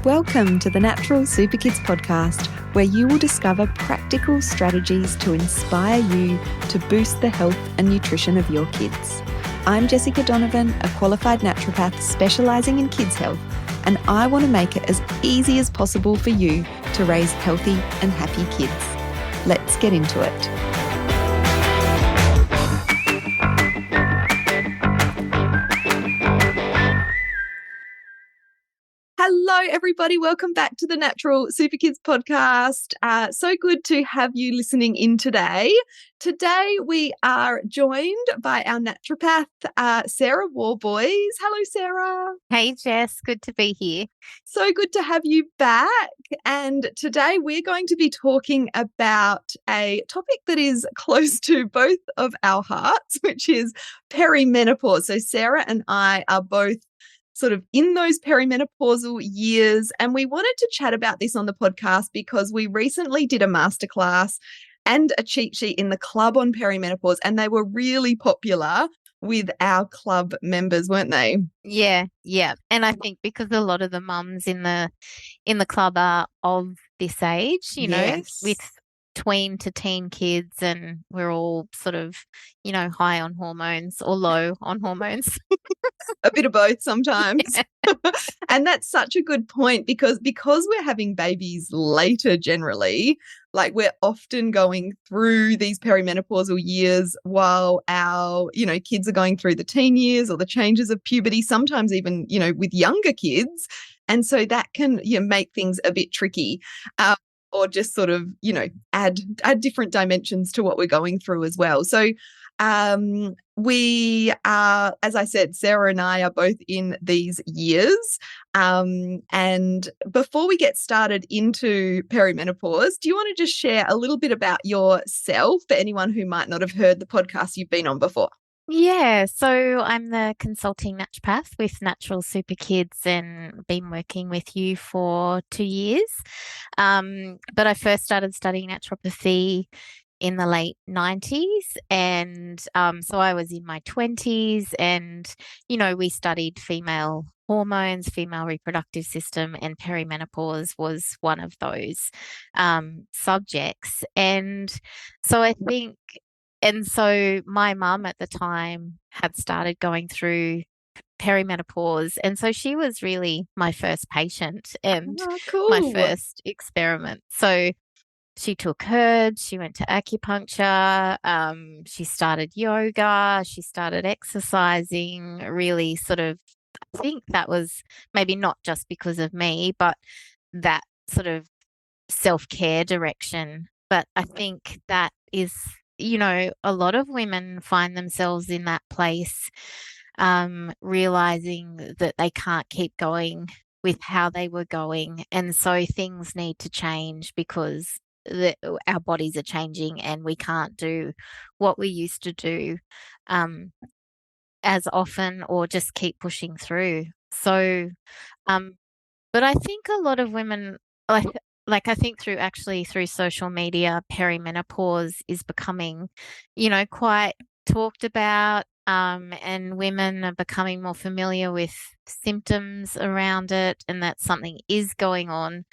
Welcome to the Natural Super Kids podcast, where you will discover practical strategies to inspire you to boost the health and nutrition of your kids. I'm Jessica Donovan, a qualified naturopath specialising in kids' health, and I want to make it as easy as possible for you to raise healthy and happy kids. Let's get into it. Hello, everybody. Welcome back to the Natural Super Kids podcast. So good to have you listening in today. Today, we are joined by our naturopath, Sarah Worboys. Hello, Sarah. Hey, Jess. Good to be here. So good to have you back. And today, we're going to be talking about a topic that is close to both of our hearts, which is perimenopause. So Sarah and I are both sort of in those perimenopausal years. And we wanted to chat about this on the podcast because we recently did a masterclass and a cheat sheet in the club on perimenopause, and they were really popular with our club members, weren't they? Yeah. And I think because a lot of the mums in the club are of this age, Yes. with tween to teen kids, and we're all sort of, high on hormones or low on hormones. A bit of both sometimes. Yeah. And that's such a good point because we're having babies later generally, like we're often going through these perimenopausal years while our, kids are going through the teen years or the changes of puberty, sometimes even, with younger kids. And so that can make things a bit tricky. Or just sort of, add different dimensions to what we're going through as well. So we are, as I said, Sarah and I are both in these years. And before we get started into perimenopause, do you want to just share a little bit about yourself for anyone who might not have heard the podcast you've been on before? Yeah, so I'm the consulting naturopath with Natural Super Kids and been working with you for 2 years. But I first started studying naturopathy in the late 90s. And so I was in my 20s and, we studied female hormones, female reproductive system, and perimenopause was one of those subjects. And so I think so my mum at the time had started going through perimenopause. And so she was really my first patient and my first experiment. So she took herbs, she went to acupuncture, she started yoga, she started exercising, really sort of, I think that was maybe not just because of me, but that sort of self-care direction. But I think that is, a lot of women find themselves in that place, realizing that they can't keep going with how they were going. And so things need to change because our bodies are changing and we can't do what we used to do as often or just keep pushing through. So, but I think a lot of women, like I think through social media, perimenopause is becoming, quite talked about, and women are becoming more familiar with symptoms around it, and that something is going on.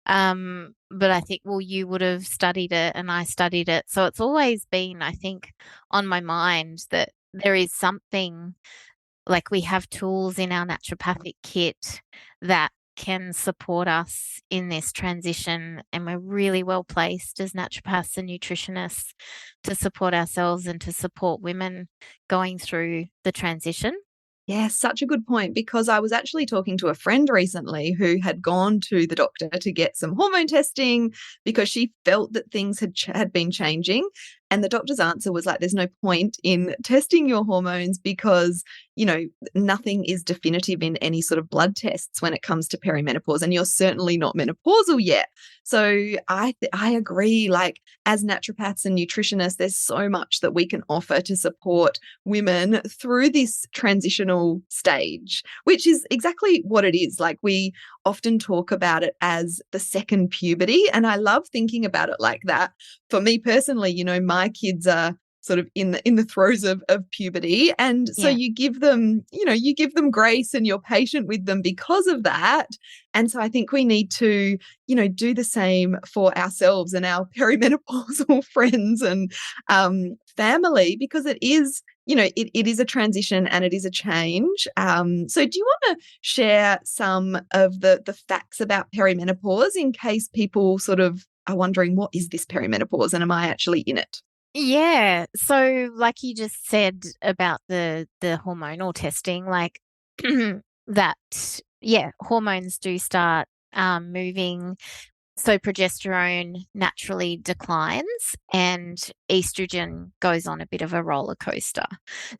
But I think, well, you would have studied it and I studied it. So it's always been, I think, on my mind that there is something, like we have tools in our naturopathic kit that can support us in this transition, and we're really well placed as naturopaths and nutritionists to support ourselves and to support women going through the transition. Yeah, such a good point, because I was actually talking to a friend recently who had gone to the doctor to get some hormone testing because she felt that things had been changing. And the doctor's answer was like, there's no point in testing your hormones because, nothing is definitive in any sort of blood tests when it comes to perimenopause, and you're certainly not menopausal yet. So I agree, like as naturopaths and nutritionists, there's so much that we can offer to support women through this transitional stage, which is exactly what it is. Like we often talk about it as the second puberty, and I love thinking about it like that. For me personally, my kids are sort of in the throes of puberty. And so Yeah. you give them, you give them grace and you're patient with them because of that. And so I think we need to, do the same for ourselves and our perimenopausal friends and family, because it is, it is a transition and it is a change. So do you want to share some of the facts about perimenopause in case people sort of are wondering, what is this perimenopause and am I actually in it? Yeah. So like you just said about the hormonal testing, like that, yeah, hormones do start moving. So progesterone naturally declines and estrogen goes on a bit of a roller coaster.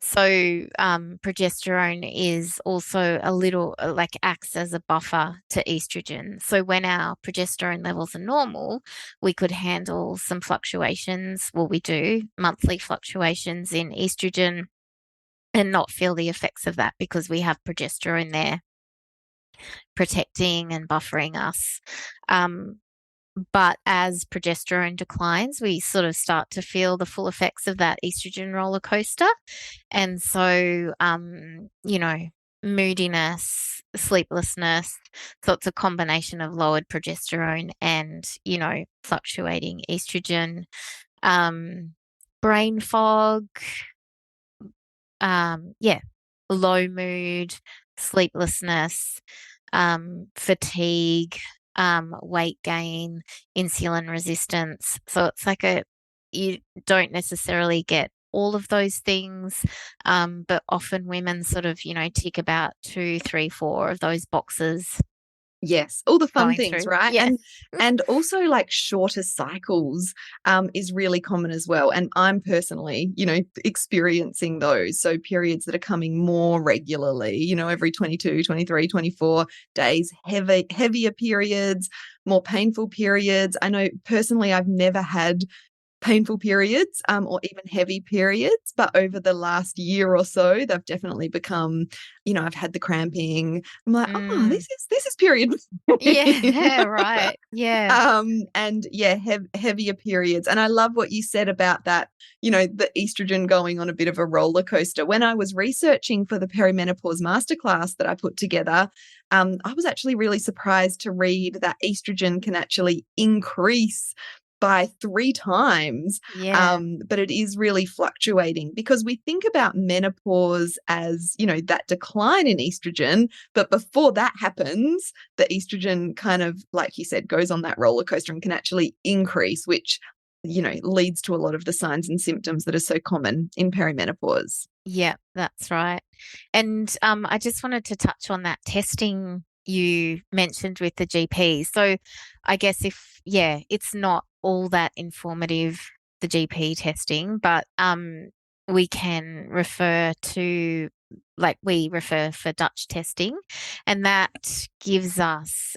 So progesterone is also a little like acts as a buffer to estrogen. So when our progesterone levels are normal, we could handle some fluctuations. Well, we do monthly fluctuations in estrogen and not feel the effects of that because we have progesterone there protecting and buffering us. But as progesterone declines, we sort of start to feel the full effects of that estrogen roller coaster. And so, moodiness, sleeplessness. So it's a combination of lowered progesterone and, fluctuating estrogen, brain fog, yeah, low mood, sleeplessness, fatigue, weight gain, insulin resistance. So it's like you don't necessarily get all of those things, but often women sort of, tick about 2, 3, 4 of those boxes Yes, all the fun going things, through. right? Yeah. And also like shorter cycles is really common as well. And I'm personally, experiencing those. So periods that are coming more regularly, every 22, 23, 24 days, heavier periods, more painful periods. I know personally I've never had painful periods or even heavy periods, but over the last year or so they've definitely become, I've had the cramping. I'm like, oh, Mm. this is period. Yeah, right. Yeah. And yeah, heavier periods. And I love what you said about that, the estrogen going on a bit of a roller coaster. When I was researching for the perimenopause masterclass that I put together, I was actually really surprised to read that estrogen can actually increase by 3 times. Yeah. But it is really fluctuating because we think about menopause as, that decline in estrogen. But before that happens, the estrogen kind of, like you said, goes on that roller coaster and can actually increase, which, leads to a lot of the signs and symptoms that are so common in perimenopause. Yeah, that's right. And I just wanted to touch on that testing you mentioned with the GP. So I guess it's not all that informative, the GP testing, but we can refer to, like we refer for Dutch testing, and that gives us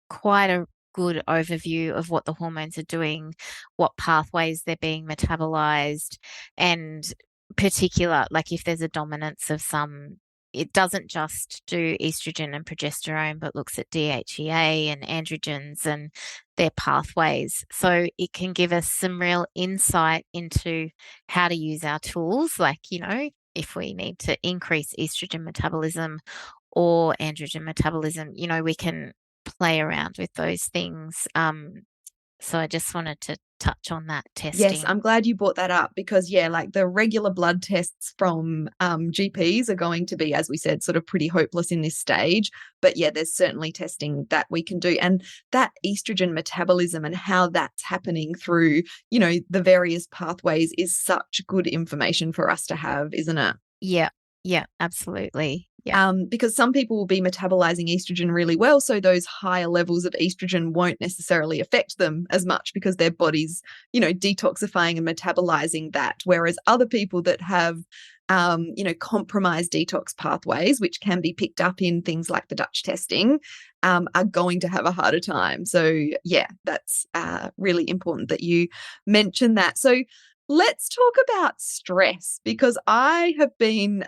quite a good overview of what the hormones are doing, what pathways they're being metabolized, and particular, like if there's a dominance of some, it doesn't just do estrogen and progesterone, but looks at DHEA and androgens and their pathways. So it can give us some real insight into how to use our tools, like, if we need to increase estrogen metabolism or androgen metabolism, we can play around with those things. So I just wanted to touch on that testing. Yes, I'm glad you brought that up because, yeah, like the regular blood tests from GPs are going to be, as we said, sort of pretty hopeless in this stage. But yeah, there's certainly testing that we can do. And that estrogen metabolism and how that's happening through, the various pathways is such good information for us to have, isn't it? Yeah, yeah, absolutely. Yeah. Because some people will be metabolizing estrogen really well. So those higher levels of estrogen won't necessarily affect them as much because their body's, detoxifying and metabolizing that. Whereas other people that have, compromised detox pathways, which can be picked up in things like the Dutch testing, are going to have a harder time. So, yeah, that's really important that you mention that. So, Let's talk about stress, because I have been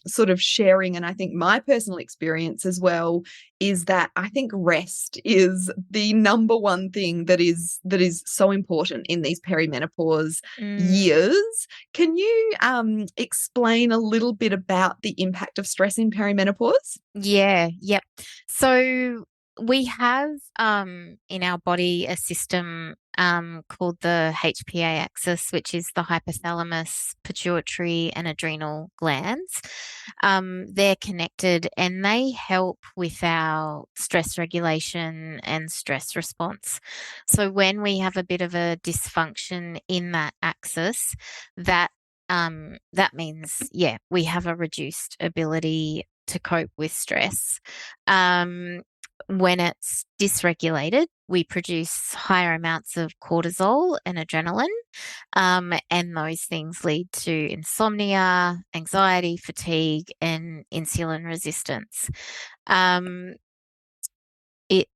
sort of sharing, and I think my personal experience as well is that I think rest is the number one thing that is so important in these perimenopause Mm. years. Can you explain a little bit about the impact of stress in perimenopause? Yeah, yep. So we have in our body a system called the HPA axis, which is the hypothalamus, pituitary, and adrenal glands. They're connected and they help with our stress regulation and stress response. So when we have a bit of a dysfunction in that axis, that means, yeah, we have a reduced ability to cope with stress. Um, when it's dysregulated, we produce higher amounts of cortisol and adrenaline, and those things lead to insomnia, anxiety, fatigue, and insulin resistance. Um, it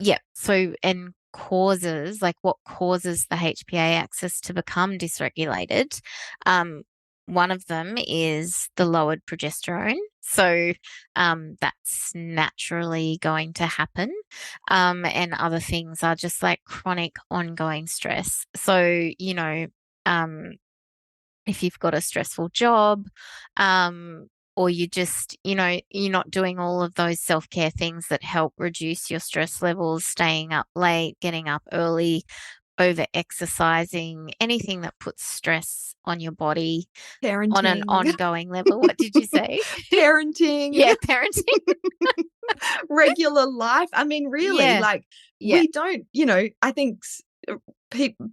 yeah, so and causes like what causes the HPA axis to become dysregulated. um One of them is the lowered progesterone, so that's naturally going to happen. And other things are just like chronic ongoing stress. So um if you've got a stressful job, or you just, you're not doing all of those self-care things that help reduce your stress levels, staying up late, getting up early, over exercising, anything that puts stress on your body on an Parenting. ongoing level. What did you say? Parenting. Yeah, parenting. Regular life. I mean, really, Yeah, like yeah, we don't, I think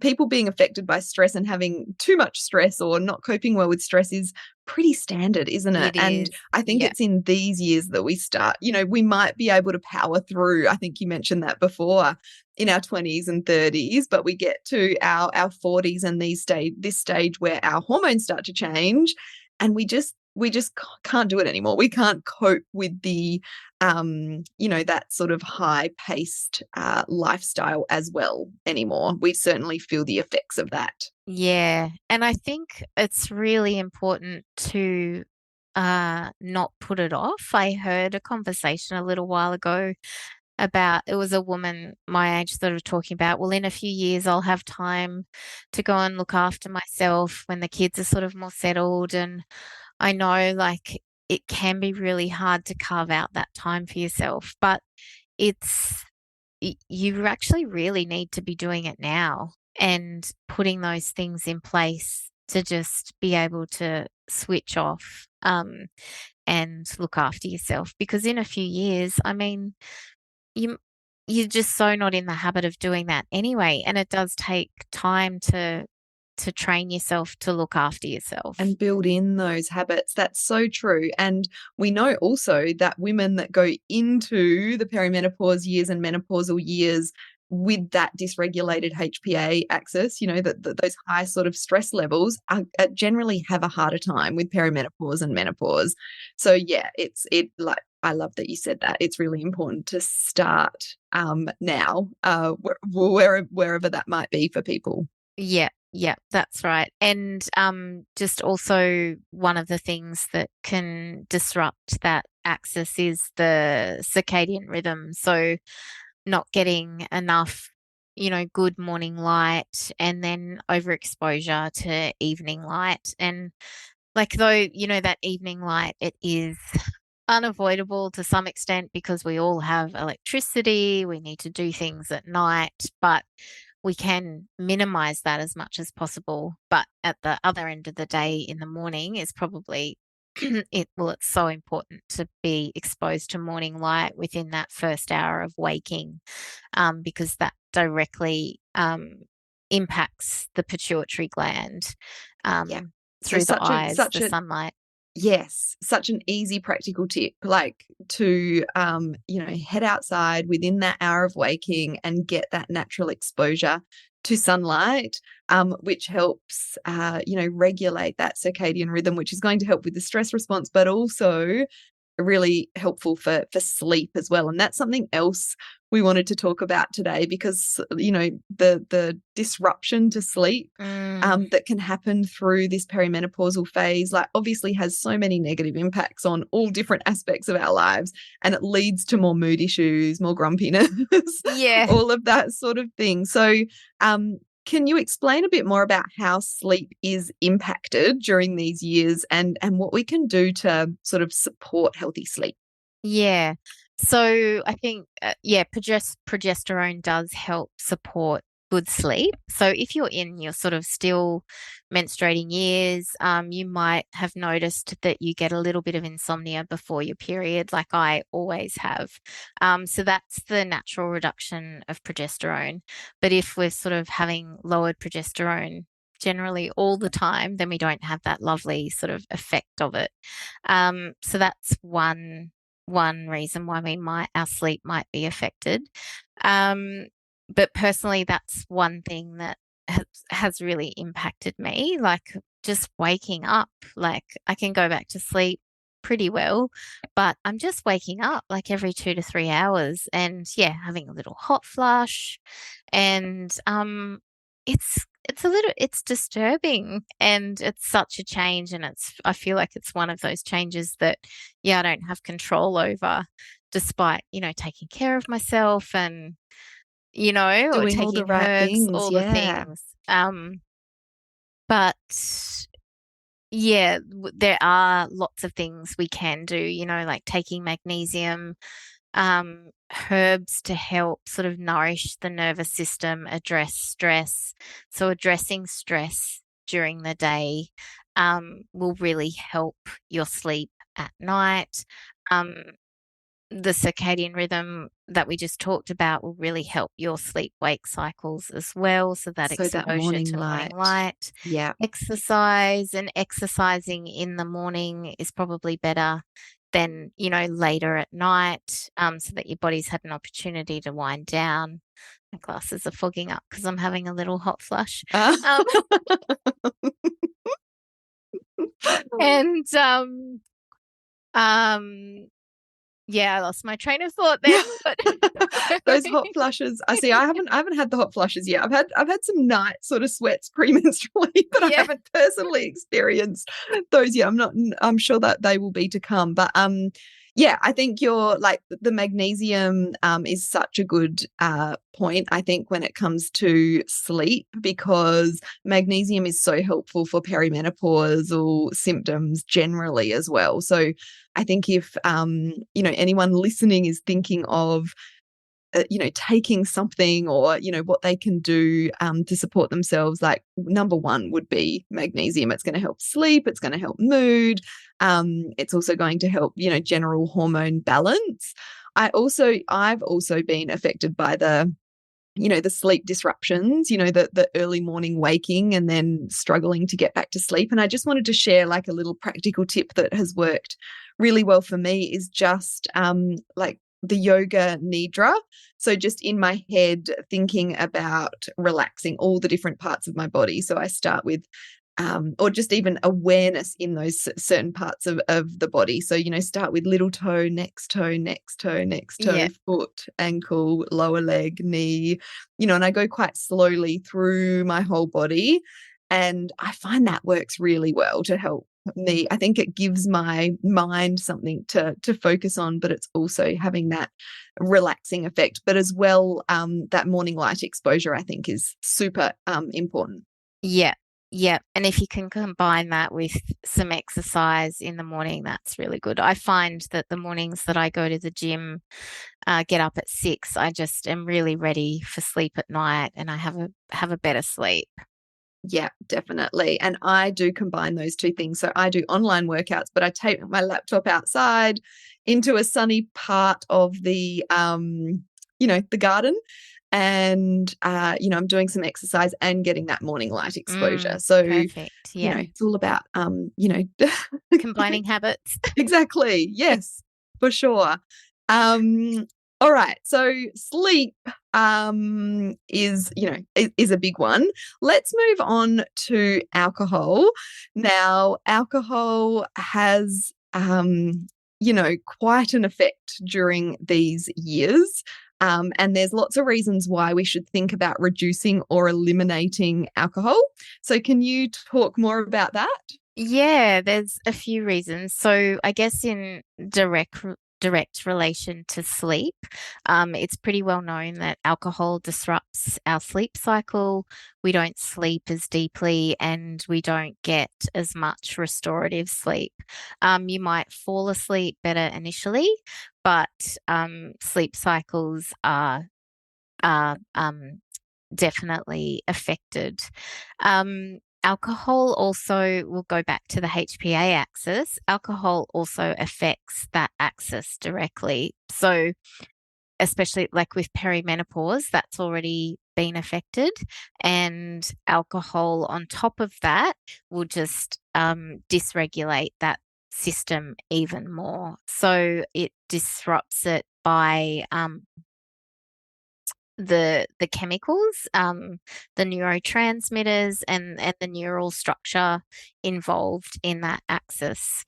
people being affected by stress and having too much stress or not coping well with stress is pretty standard, isn't it? it And is. I think Yeah, it's in these years that we start, we might be able to power through. I think you mentioned that before, in our 20s and 30s, but we get to our 40s and this stage where our hormones start to change, and we just can't do it anymore. We can't cope with the that sort of high paced lifestyle as well anymore. We certainly feel the effects of that. yeah. And I think it's really important to not put it off. I heard a conversation a little while ago about, it was a woman my age sort of talking about, well, in a few years I'll have time to go and look after myself when the kids are sort of more settled. And I know, like, it can be really hard to carve out that time for yourself, but it's you actually really need to be doing it now and putting those things in place to just be able to switch off, and look after yourself. Because in a few years, I mean, you you're just so not in the habit of doing that anyway, and it does take time to train yourself to look after yourself. And build in those habits. That's so true. And we know also that women that go into the perimenopause years and menopausal years with that dysregulated HPA axis, that those high sort of stress levels generally have a harder time with perimenopause and menopause. So yeah, it like I love that you said that. It's really important to start now, wherever that might be for people. Yeah, yeah, that's right. And just also one of the things that can disrupt that axis is the circadian rhythm. So not getting enough, good morning light, and then overexposure to evening light. And like, though, that evening light, it is unavoidable to some extent because we all have electricity, we need to do things at night, but we can minimize that as much as possible. But at the other end of the day, in the morning, is probably it's so important to be exposed to morning light within that first hour of waking, because that directly impacts the pituitary gland, Yeah. So through the such a eyes, such the a sunlight. Yes, such an easy practical tip, like to head outside within that hour of waking and get that natural exposure to sunlight, which helps regulate that circadian rhythm, which is going to help with the stress response, but also really helpful for sleep as well. And that's something else we wanted to talk about today, because the disruption to sleep that can happen through this perimenopausal phase, like, obviously has so many negative impacts on all different aspects of our lives, and it leads to more mood issues, more grumpiness, Yeah. all of that sort of thing. So can you explain a bit more about how sleep is impacted during these years, and what we can do to sort of support healthy sleep? Yeah. So I think, progesterone does help support good sleep. So if you're in your sort of still menstruating years, you might have noticed that you get a little bit of insomnia before your period, like I always have. So that's the natural reduction of progesterone. But if we're sort of having lowered progesterone generally all the time, then we don't have that lovely sort of effect of it. So that's one reason why our sleep might be affected. But personally, that's one thing that has really impacted me. Like, just waking up, like, I can go back to sleep pretty well, but I'm just waking up like every 2 to 3 hours, and yeah, having a little hot flush, and it's disturbing, and it's such a change, and I feel like it's one of those changes that, yeah, I don't have control over, despite, taking care of myself and, or Doing all the taking right herbs, things, all the yeah. things. But yeah, there are lots of things we can do, like taking magnesium, herbs to help sort of nourish the nervous system, address stress. So addressing stress during the day will really help your sleep at night. Um, the circadian rhythm that we just talked about will really help your sleep-wake cycles as well. So that So that exposure morning to morning light. light, Yeah. exercise, and exercising in the morning is probably better than, later at night, so that your body's had an opportunity to wind down. My glasses are fogging up because I'm having a little hot flush. Uh, Um, and um, yeah, I lost my train of thought then. But those hot flushes. I haven't had the hot flushes yet. I've had some night sort of sweats premenstrually, but I yeah, haven't personally experienced those yet. I'm sure that they will be to come. But yeah, I think you're like, the magnesium is such a good point, I think, when it comes to sleep, because magnesium is so helpful for perimenopausal symptoms generally as well. So I think if anyone listening is thinking of taking something, or what they can do to support themselves, like, number one would be magnesium. It's going to help sleep, it's going to help mood, it's also going to help general hormone balance. I've also been affected by the sleep disruptions, the early morning waking and then struggling to get back to sleep. And I just wanted to share, like, a little practical tip that has worked really well for me, is just like the yoga nidra. So just in my head, thinking about relaxing all the different parts of my body. So I start with or just even awareness in those certain parts of the body. So, start with little toe, next toe, next toe, next toe, yeah, foot, ankle, lower leg, knee, and I go quite slowly through my whole body. And I find that works really well to help me. I think it gives my mind something to focus on, but it's also having that relaxing effect. But as well, that morning light exposure, I think, is super important. yeah, yeah. And if you can combine that with some exercise in the morning, that's really good. I find that the mornings that I go to the gym, get up at 6, I just am really ready for sleep at night, and I have a better sleep. Yeah, definitely. And I do combine those two things. So I do online workouts, but I take my laptop outside into a sunny part of the garden. And I'm doing some exercise and getting that morning light exposure. So, Perfect. Yeah. it's all about Combining habits. exactly. Yes, for sure. All right. So sleep is a big one. Let's move on to alcohol. Now, alcohol has quite an effect during these years. And there's lots of reasons why we should think about reducing or eliminating alcohol. So, can you talk more about that? Yeah, there's a few reasons. So I guess in direct relation to sleep, it's pretty well known that alcohol disrupts our sleep cycle. We don't sleep as deeply and we don't get as much restorative sleep. You might fall asleep better initially, but sleep cycles are definitely affected. Alcohol also will go back to the HPA axis. Alcohol also affects that axis directly. So, especially like with perimenopause, that's already been affected. And alcohol on top of that will just dysregulate that system even more. So, it disrupts it by the chemicals, the neurotransmitters and the neural structure involved in that axis.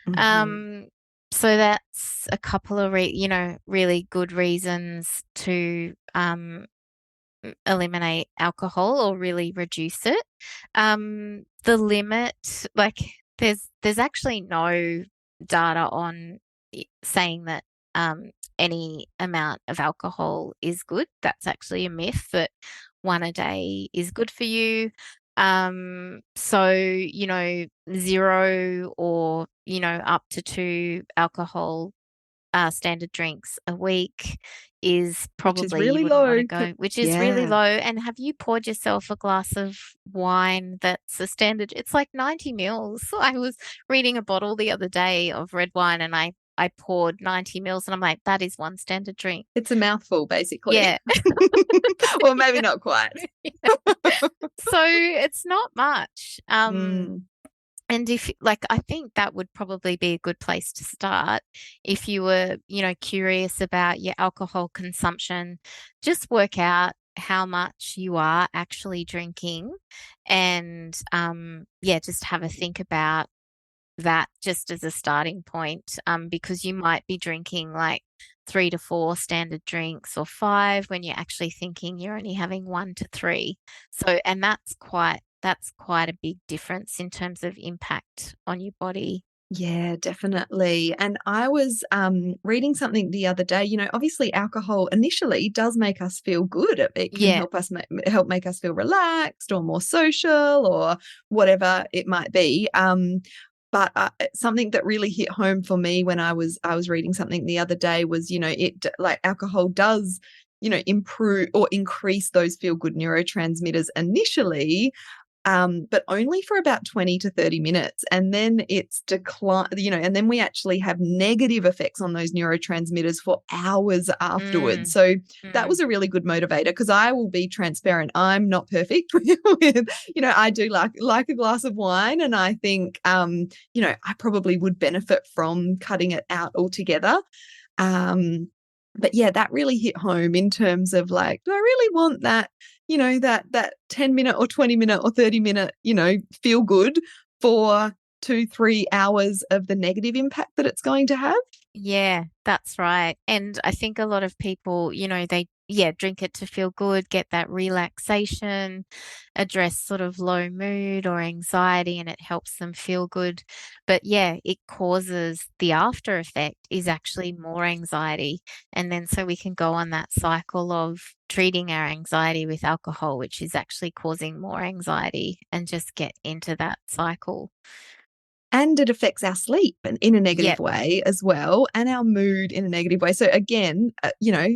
Mhm. Um, so that's a couple of really good reasons to eliminate alcohol or really reduce it. The limit, like there's actually no data on saying that any amount of alcohol is good. That's actually a myth that one a day is good for you. So, zero or, up to two alcohol standard drinks a week is Which is probably you really wouldn't want low. to go, which is really Yeah, low. And have you poured yourself a glass of wine that's a standard? It's like 90 mils. I was reading a bottle the other day of red wine and I poured 90 mils and I'm like, that is one standard drink. it's a mouthful, basically. Yeah. Or maybe not quite. So it's not much. Mm. And if, like, I think that would probably be a good place to start if you were, curious about your alcohol consumption. Just work out how much you are actually drinking and, yeah, just have a think about that just as a starting point, because you might be drinking like 3 to 4 standard drinks or five when you're actually thinking you're only having 1 to 3. So, and that's quite a big difference in terms of impact on your body. Yeah, definitely. And I was reading something the other day. Obviously, alcohol initially does make us feel good. It can Yeah. help us help make us feel relaxed or more social or whatever it might be. But something that really hit home for me when I was reading something the other day was, it like alcohol does, improve or increase those feel good neurotransmitters initially, but only for about 20 to 30 minutes. And then it's decline, and then we actually have negative effects on those neurotransmitters for hours afterwards. Mm, So that was mm, a really good motivator because I will be transparent. I'm not perfect with, I do like a glass of wine. And I think, I probably would benefit from cutting it out altogether. But yeah, that really hit home in terms of like, do I really want that, that 10-minute or 20-minute or 30-minute, feel good for 2, 3 hours of the negative impact that it's going to have? yeah, that's right. And I think a lot of people, they drink it to feel good, get that relaxation, address sort of low mood or anxiety, and it helps them feel good. But yeah, it causes the after effect is actually more anxiety. And then so we can go on that cycle of treating our anxiety with alcohol, which is actually causing more anxiety, and just get into that cycle. And it affects our sleep in a negative Yep. way as well, and our mood in a negative way. So again,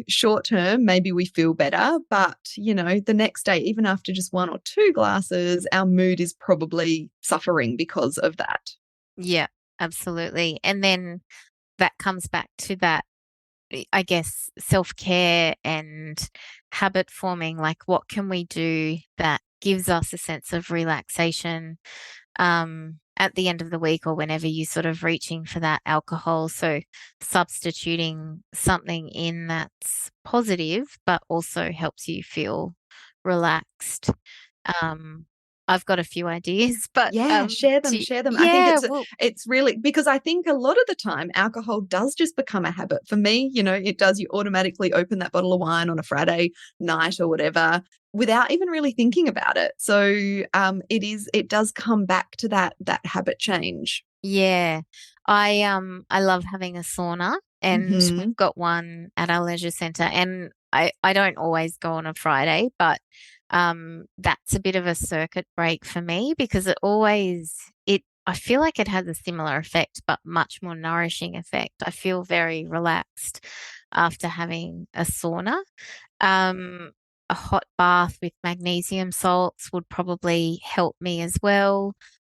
short term, maybe we feel better, but the next day, even after just 1 or 2 glasses, our mood is probably suffering because of that. Yeah, absolutely. And then that comes back to that, I guess, self-care and habit forming. Like, what can we do that gives us a sense of relaxation at the end of the week or whenever you sort of reaching for that alcohol? So substituting something in that's positive, but also helps you feel relaxed. Um, I've got a few ideas, but Yeah, share them, share them. I think yeah, well, it's really, because I think a lot of the time alcohol does just become a habit. For me, it does. You automatically open that bottle of wine on a Friday night or whatever without even really thinking about it. So it does come back to that habit change. yeah. I love having a sauna, and Hmm. we've got one at our leisure centre, and I don't always go on a Friday, but that's a bit of a circuit break for me because it I feel like it has a similar effect, but much more nourishing effect. I feel very relaxed after having a sauna. Um, a hot bath with magnesium salts would probably help me as well.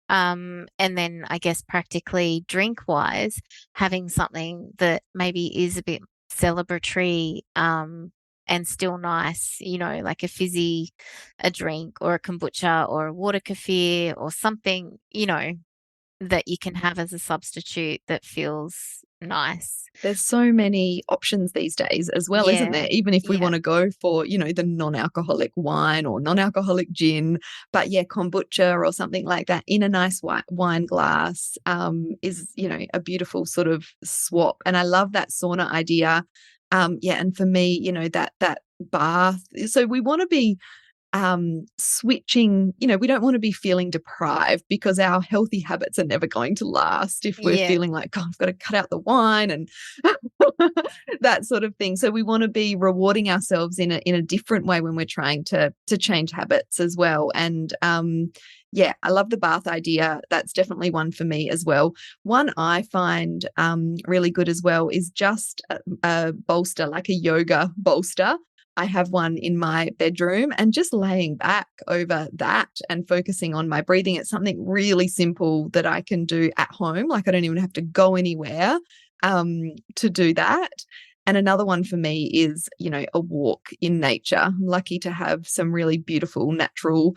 And then I guess practically drink wise, having something that maybe is a bit celebratory, and still nice, like a drink or a kombucha or a water kefir or something, that you can have as a substitute that feels nice. There's so many options these days as well, isn't Yeah. there? Even if we Yeah. want to go for, the non-alcoholic wine or non-alcoholic gin, but yeah, kombucha or something like that in a nice wine glass is, a beautiful sort of swap. And I love that sauna idea. Yeah, and for me, that bath. So we want to be switching, we don't want to be feeling deprived because our healthy habits are never going to last if we're Yeah. feeling like, oh, I've got to cut out the wine and that sort of thing. So we want to be rewarding ourselves in a different way when we're trying to change habits as well. And yeah, I love the bath idea. That's definitely one for me as well. One I find really good as well is just a bolster, like a yoga bolster. I have one in my bedroom, and just laying back over that and focusing on my breathing. It's something really simple that I can do at home. Like I don't even have to go anywhere to do that. And another one for me is, a walk in nature. I'm lucky to have some really beautiful natural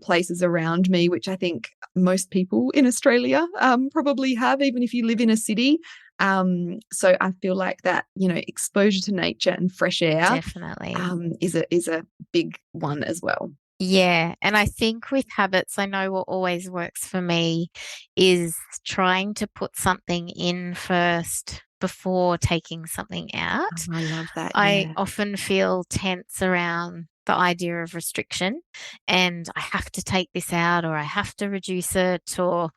places around me, which I think most people in Australia probably have, even if you live in a city. So I feel like that, exposure to nature and fresh air Definitely. is a big one as well. Yeah, and I think with habits, I know what always works for me is trying to put something in first before taking something Oh, out. I love that. I Yeah. often feel tense around the idea of restriction, and I have to take this out or I have to reduce it, or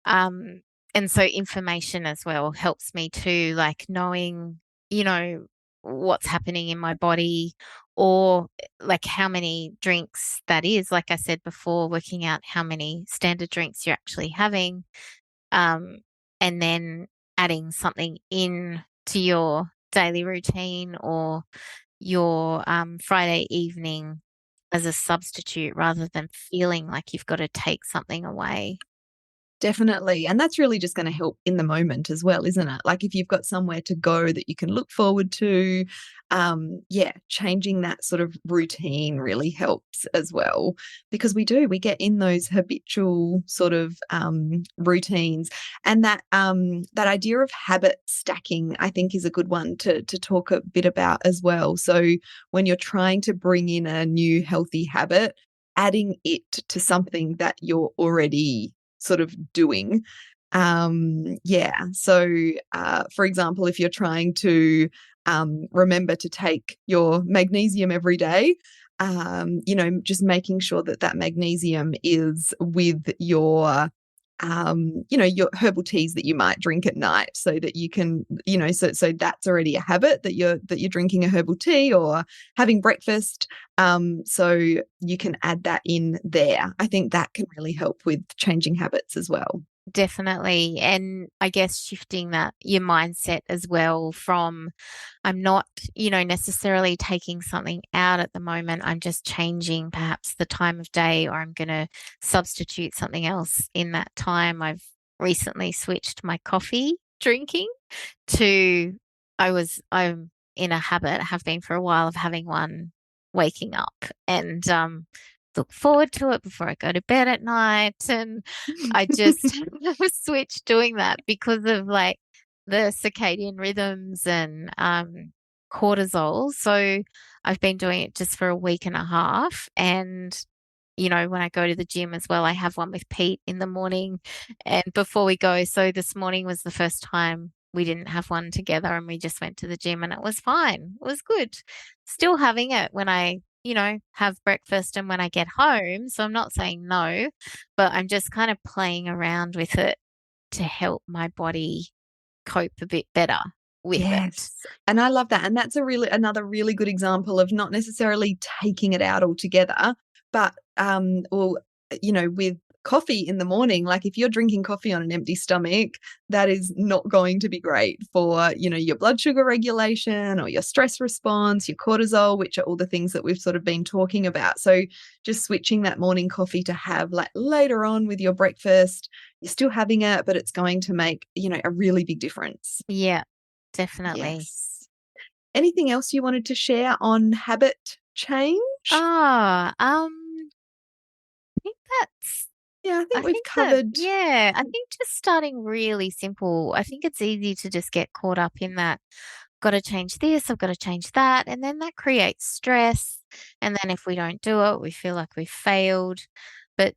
um and so information as well helps me too, like knowing, you know, what's happening in my body, or like how many drinks that is. Like I said before, working out how many standard drinks you're actually having, um, and then adding something in to your daily routine or your Friday evening as a substitute rather than feeling like you've got to take something away. Definitely. And that's really just going to help in the moment as well, isn't it? Like if you've got somewhere to go that you can look forward to, yeah, changing that sort of routine really helps as well because we get in those habitual sort of routines. And that idea of habit stacking, I think, is a good one to talk a bit about as well. So when you're trying to bring in a new healthy habit, adding it to something that you're already sort of doing. Yeah. So, for example, if you're trying to remember to take your magnesium every day, just making sure that that magnesium is with your herbal teas that you might drink at night so that you can, so that's already a habit that you're drinking a herbal tea or having breakfast. So you can add that in there. I think that can really help with changing habits as well. Definitely. And I guess shifting that your mindset as well from I'm not, necessarily taking something out at the moment. I'm just changing perhaps the time of day, or I'm going to substitute something else in that time. I've recently switched my coffee drinking to I'm in a habit, have been for a while, of having one waking up, and look forward to it before I go to bed at night. And I just switched doing that because of like the circadian rhythms and cortisol. So I've been doing it just for a week and a half, and when I go to the gym as well, I have one with Pete in the morning and before we go. So this morning was the first time we didn't have one together and we just went to the gym and it was fine. It was good. Still having it when I, have breakfast and when I get home. So I'm not saying no, but I'm just kind of playing around with it to help my body cope a bit better with it. Yes. And I love that. And that's another really good example of not necessarily taking it out altogether, but with coffee in the morning, like if you're drinking coffee on an empty stomach, that is not going to be great for, your blood sugar regulation or your stress response, your cortisol, which are all the things that we've sort of been talking about. So just switching that morning coffee to have like later on with your breakfast, you're still having it, but it's going to make, a really big difference. Yeah, definitely. Yes. Anything else you wanted to share on habit change? I think that's Yeah, I think we've covered. I think just starting really simple. I think it's easy to just get caught up in that. Got to change this, I've got to change that. And then that creates stress. And then if we don't do it, we feel like we've failed. But,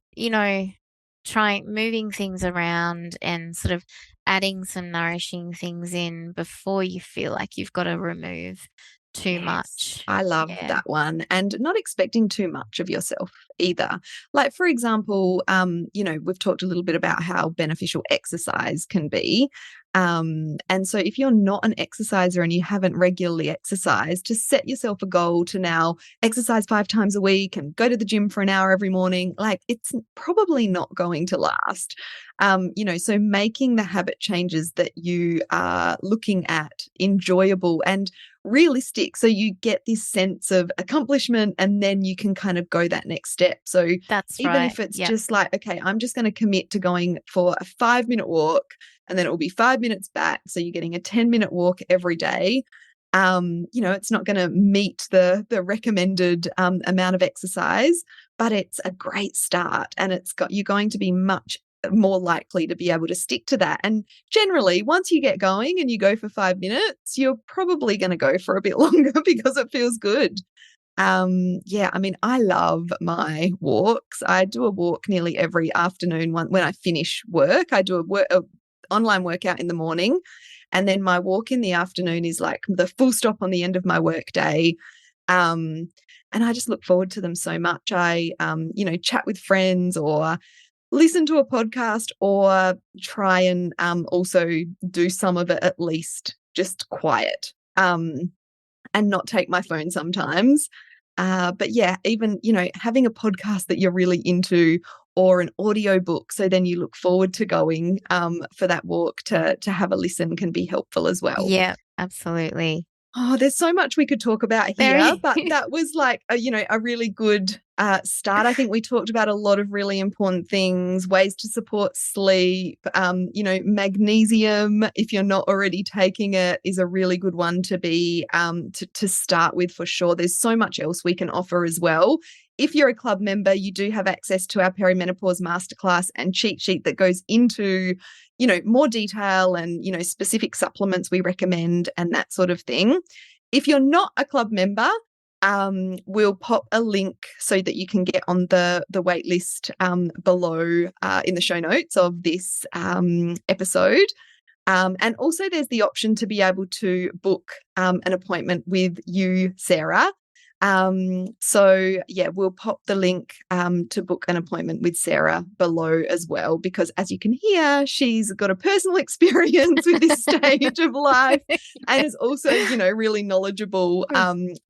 trying moving things around and sort of adding some nourishing things in before you feel like you've got to remove too much. I love that one. And not expecting too much of yourself either. Like, for example, we've talked a little bit about how beneficial exercise can be. And so if you're not an exerciser and you haven't regularly exercised, to set yourself a goal to now exercise 5 times a week and go to the gym for an hour every morning, like it's probably not going to last. So making the habit changes that you are looking at enjoyable and realistic, so you get this sense of accomplishment and then you can kind of go that next step. So that's even right. if it's just like, okay, I'm just going to commit to going for a 5-minute walk and then it will be 5 minutes back. So you're getting a 10-minute walk every day. It's not going to meet the recommended amount of exercise, but it's a great start and you're going to be much more likely to be able to stick to that. And generally, once you get going and you go for 5 minutes, you're probably going to go for a bit longer because it feels good. I love my walks. I do a walk nearly every afternoon when I finish work. I do a online workout in the morning, and then my walk in the afternoon is like the full stop on the end of my work day. And I just look forward to them so much. I, chat with friends or listen to a podcast or try and also do some of it at least just quiet and not take my phone sometimes. But yeah, even, having a podcast that you're really into or an audio book, so then you look forward to going for that walk to have a listen can be helpful as well. Yeah, absolutely. Oh, there's so much we could talk about here, but that was like, a really good start. I think we talked about a lot of really important things, ways to support sleep. Magnesium, if you're not already taking it, is a really good one to be to start with for sure. There's so much else we can offer as well. If you're a club member, you do have access to our perimenopause masterclass and cheat sheet that goes into more detail and, specific supplements we recommend and that sort of thing. If you're not a club member, we'll pop a link so that you can get on the wait list below in the show notes of this episode. And also there's the option to be able to book an appointment with you, Sarah. We'll pop the link to book an appointment with Sarah below as well, because as you can hear, she's got a personal experience with this stage of life and is also, really knowledgeable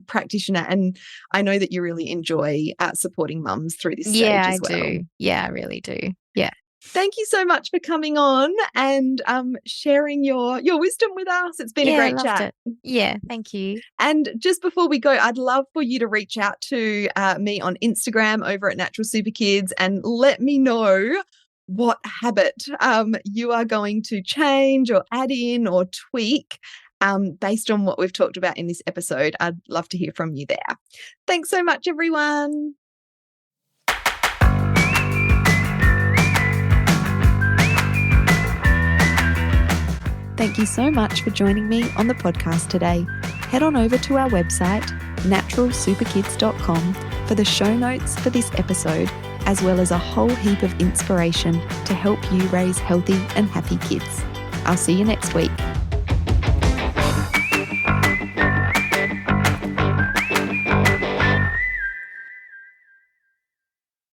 practitioner. And I know that you really enjoy supporting mums through this stage as well. Yeah, I do. Yeah, I really do. Yeah. Thank you so much for coming on and sharing your wisdom with us. It's been a great chat. Yeah, thank you. And just before we go, I'd love for you to reach out to me on Instagram over at Natural Super Kids and let me know what habit you are going to change or add in or tweak based on what we've talked about in this episode. I'd love to hear from you there. Thanks so much, everyone. Thank you so much for joining me on the podcast today. Head on over to our website, naturalsuperkids.com, for the show notes for this episode as well as a whole heap of inspiration to help you raise healthy and happy kids. I'll see you next week.